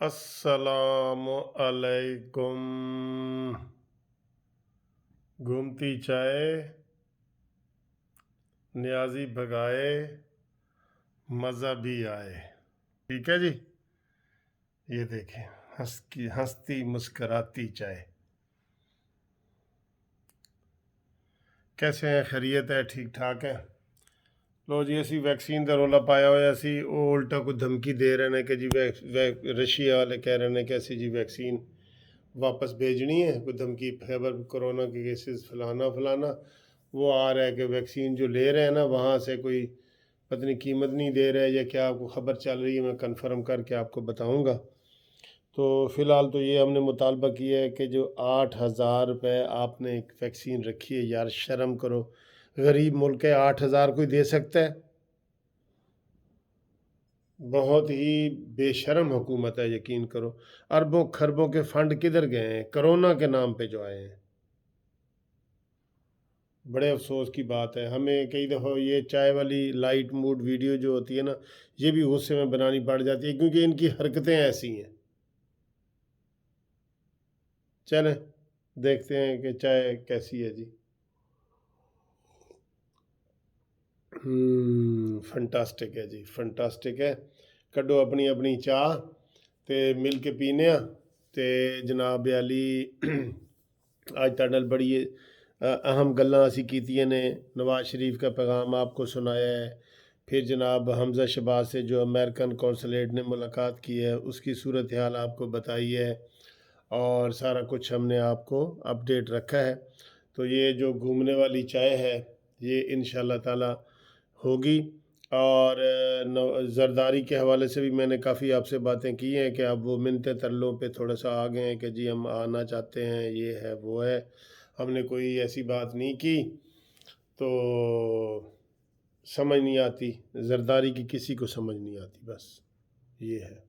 अस्सलाम अलैकुम। घूमती चाय न्याजी भगाए मज़ा भी आए। ठीक है जी। ये देखें, हंसती मुस्कराती चाय। कैसे हैं? खैरियत है? ठीक ठाक है? लो जी, असी वैक्सीन का रौला पाया होया सी। वो उल्टा कोई धमकी दे रहे हैं कि जी रशिया वाले कह रहे हैं कि ऐसी जी वैक्सीन वापस भेजनी है, कोई धमकी खैबर कोरोना के केसेस फलाना फलाना। वो आ रहा है कि वैक्सीन जो ले रहे हैं ना वहाँ से कोई पता नहीं कीमत नहीं दे रहे या क्या, आपको ख़बर चल रही है, मैं कंफर्म करके आपको बताऊंगा। तो फ़िलहाल तो ये हमने मुतालबा किया है कि जो 8,000 रुपये आपने एक वैक्सीन रखी है, यार शर्म करो। गरीब मुल्क है, 8,000 कोई दे सकता है? बहुत ही बेशर्म हुकूमत है, यकीन करो। अरबों खरबों के फंड किधर गए हैं कोरोना के नाम पे जो आए हैं। बड़े अफसोस की बात है। हमें कई दफ़ा ये चाय वाली लाइट मूड वीडियो जो होती है ना, ये भी गुस्से में बनानी पड़ जाती है क्योंकि इनकी हरकतें ऐसी हैं। चलें देखते हैं कि चाय कैसी है जी। फंटास्टिक है जी, फंटास्टिक है। कड्डो अपनी अपनी चाह ते मिल के पीने आ। ते जनाब अली अज तुहाडे नाल बड़ी अहम गल्लां असीं कीतियां ने। नवाज शरीफ का पैगाम आपको सुनाया है। फिर जनाब हमज़ा शहबाज से जो अमेरिकन कौंसलेट ने मुलाकात की है उसकी सूरत हाल आपको बताई है, और सारा कुछ हमने आपको अपडेट रखा है। तो ये जो घूमने वाली चाय है ये इंशाल्लाह ताला होगी। और ज़रदारी के हवाले से भी मैंने काफ़ी आपसे बातें की हैं कि आप वो मिन्नतें तरलों पे थोड़ा सा आ गए हैं कि जी हम आना चाहते हैं, ये है वो है। हमने कोई ऐसी बात नहीं की। तो समझ नहीं आती ज़रदारी की, किसी को समझ नहीं आती, बस ये है।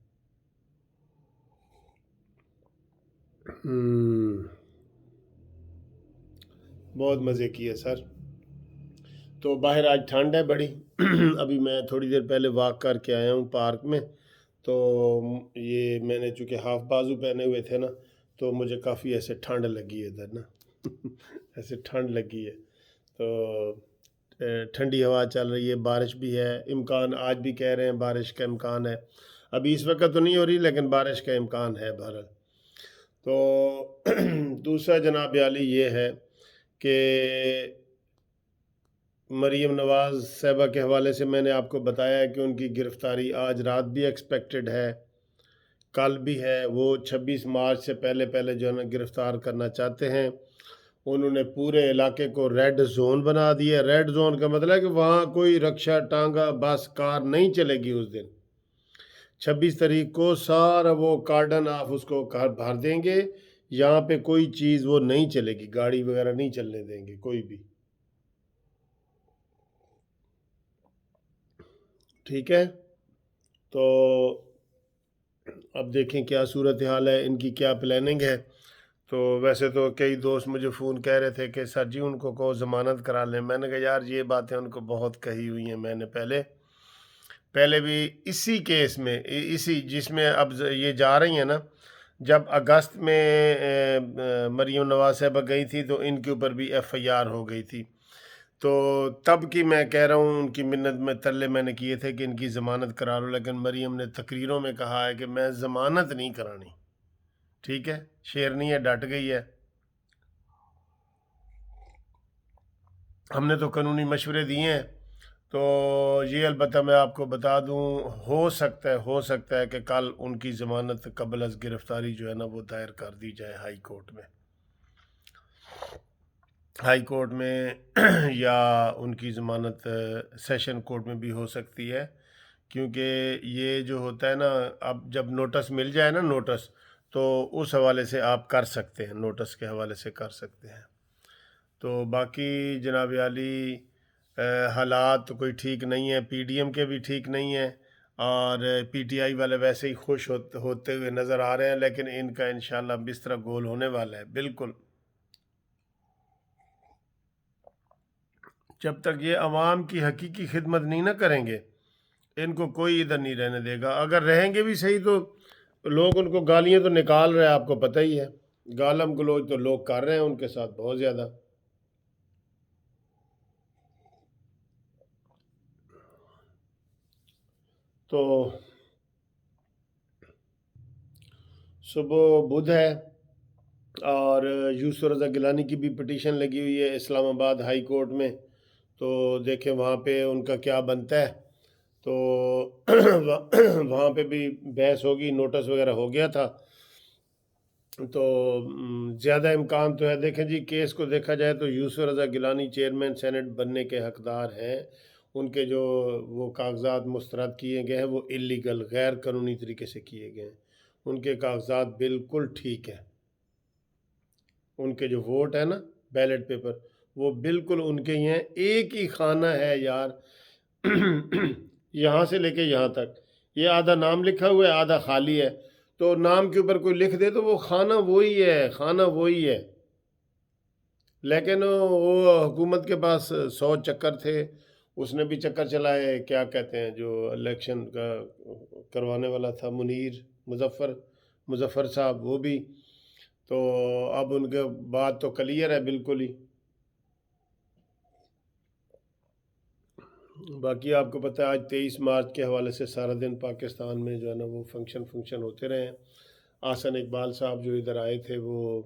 बहुत मज़े किए सर। तो बाहर आज ठंड है बड़ी। अभी मैं थोड़ी देर पहले वॉक करके आया हूँ पार्क में। तो ये मैंने चूँकि हाफ बाजू पहने हुए थे ना, तो मुझे काफ़ी ऐसे ठंड लगी है इधर ना। ऐसे ठंड लगी है। तो ठंडी हवा चल रही है, बारिश भी है, इम्कान आज भी कह रहे हैं बारिश का इम्कान है। अभी इस वक्त तो नहीं हो रही लेकिन बारिश का इम्कान है बहरहाल। तो दूसरा जनाब आली ये है कि मरीम नवाज़ साहिबा के हवाले से मैंने आपको बताया है कि उनकी गिरफ़्तारी आज रात भी एक्सपेक्टेड है, कल भी है। वो 26 मार्च से पहले पहले जो है ना गिरफ़्तार करना चाहते हैं। उन्होंने पूरे इलाके को रेड जोन बना दिया। रेड जोन का मतलब है कि वहाँ कोई रक्षा टांगा बस कार नहीं चलेगी उस दिन। 26 तारीख को सारा वो कार्डन ऑफ उसको भर देंगे। यहाँ पे कोई चीज़ वो नहीं चलेगी, गाड़ी वगैरह नहीं चलने देंगे कोई भी। ठीक है। तो अब देखें क्या सूरत हाल है, इनकी क्या प्लानिंग है। तो वैसे तो कई दोस्त मुझे फ़ोन कह रहे थे कि सर जी उनको कहो ज़मानत करा लें। मैंने कहा यार ये बातें उनको बहुत कही हुई हैं मैंने पहले पहले भी इसी केस में, इसी जिसमें अब ये जा रही हैं ना। जब अगस्त में मरीम नवाज़ साहिबा गई थी तो इनके ऊपर भी FIR हो गई थी। तो तब की मैं कह रहा हूँ, उनकी मिन्नत में तरले मैंने किए थे कि इनकी ज़मानत करा लो, लेकिन मरीम ने तकरीरों में कहा है कि मैं ज़मानत नहीं करानी। ठीक है, शेरनी है, डट गई है। हमने तो कानूनी मशवरे दिए हैं। तो ये अलबत्ता मैं आपको बता दूं, हो सकता है कि कल उनकी ज़मानत कबल अज़ गिरफ़्तारी जो है ना वो दायर कर दी जाए हाई कोर्ट में। हाई कोर्ट में या उनकी ज़मानत सेशन कोर्ट में भी हो सकती है। क्योंकि ये जो होता है ना, अब जब नोटिस मिल जाए ना, नोटिस, तो उस हवाले से आप कर सकते हैं, नोटिस के हवाले से कर सकते हैं। तो बाकी जनाब आली हालात तो कोई ठीक नहीं है, PDM के भी ठीक नहीं है, और PTI वाले वैसे ही खुश होते हुए नज़र आ रहे हैं, लेकिन इनका इंशाल्लाह बिस्तरा गोल होने वाला है बिल्कुल। जब तक ये अवाम की हकीकी खिदमत नहीं ना करेंगे, इनको कोई इधर नहीं रहने देगा। अगर रहेंगे भी सही तो لوگ ان کو گالیاں تو نکال رہے ہیں، آپ کو پتہ ہی ہے، گالم گلوچ تو لوگ کر رہے ہیں ان کے ساتھ بہت زیادہ۔ تو صبح بدھ ہے، اور یوسف رضا گیلانی کی بھی پٹیشن لگی ہوئی ہے اسلام آباد ہائی کورٹ میں، تو دیکھیں وہاں پہ ان کا کیا بنتا ہے۔ تو وہاں پہ بھی بحث ہوگی، نوٹس وغیرہ ہو گیا تھا، تو زیادہ امکان تو ہے۔ دیکھیں جی، کیس کو دیکھا جائے تو یوسف رضا گیلانی چیئرمین سینٹ بننے کے حقدار ہیں، ان کے جو وہ کاغذات مسترد کیے گئے ہیں وہ اللیگل، غیر قانونی طریقے سے کیے گئے ہیں، ان کے کاغذات بالکل ٹھیک ہیں، ان کے جو ووٹ ہے نا بیلٹ پیپر وہ بالکل ان کے ہی ہیں، ایک ہی خانہ ہے یار یہاں سے لے کے یہاں تک، یہ آدھا نام لکھا ہوا ہے آدھا خالی ہے، تو نام کے اوپر کوئی لکھ دے تو وہ خانہ وہی ہے، خانہ وہی ہے، لیکن وہ حکومت کے پاس 100 چکر تھے، اس نے بھی چکر چلائے، کیا کہتے ہیں جو الیکشن کا کروانے والا تھا منیر مظفر صاحب، وہ بھی، تو اب ان کے بات تو کلیئر ہے بالکل ہی۔ باقی آپ کو پتہ ہے آج 23 مارچ کے حوالے سے سارا دن پاکستان میں جو ہے نا وہ فنکشن ہوتے رہے ہیں۔ آسن اقبال صاحب جو ادھر آئے تھے وہ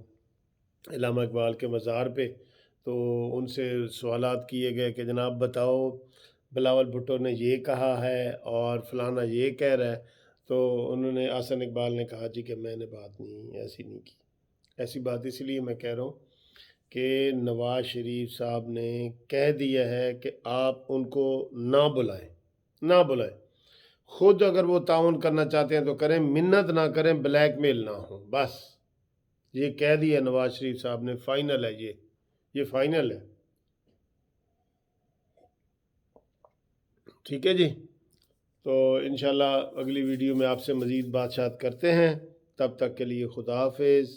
علامہ اقبال کے مزار پہ، تو ان سے سوالات کیے گئے کہ جناب بتاؤ بلاول بھٹو نے یہ کہا ہے اور فلانا یہ کہہ رہا ہے، تو انہوں نے آسن اقبال نے کہا جی کہ میں نے بات نہیں ایسی نہیں کی، ایسی بات اس لیے میں کہہ رہا ہوں کہ نواز شریف صاحب نے کہہ دیا ہے کہ آپ ان کو نہ بلائیں، خود اگر وہ تعاون کرنا چاہتے ہیں تو کریں، منت نہ کریں، بلیک میل نہ ہو، بس یہ کہہ دیا نواز شریف صاحب نے، فائنل ہے یہ فائنل ہے، ٹھیک ہے جی۔ تو انشاءاللہ اگلی ویڈیو میں آپ سے مزید بات کرتے ہیں، تب تک کے لیے خدا حافظ۔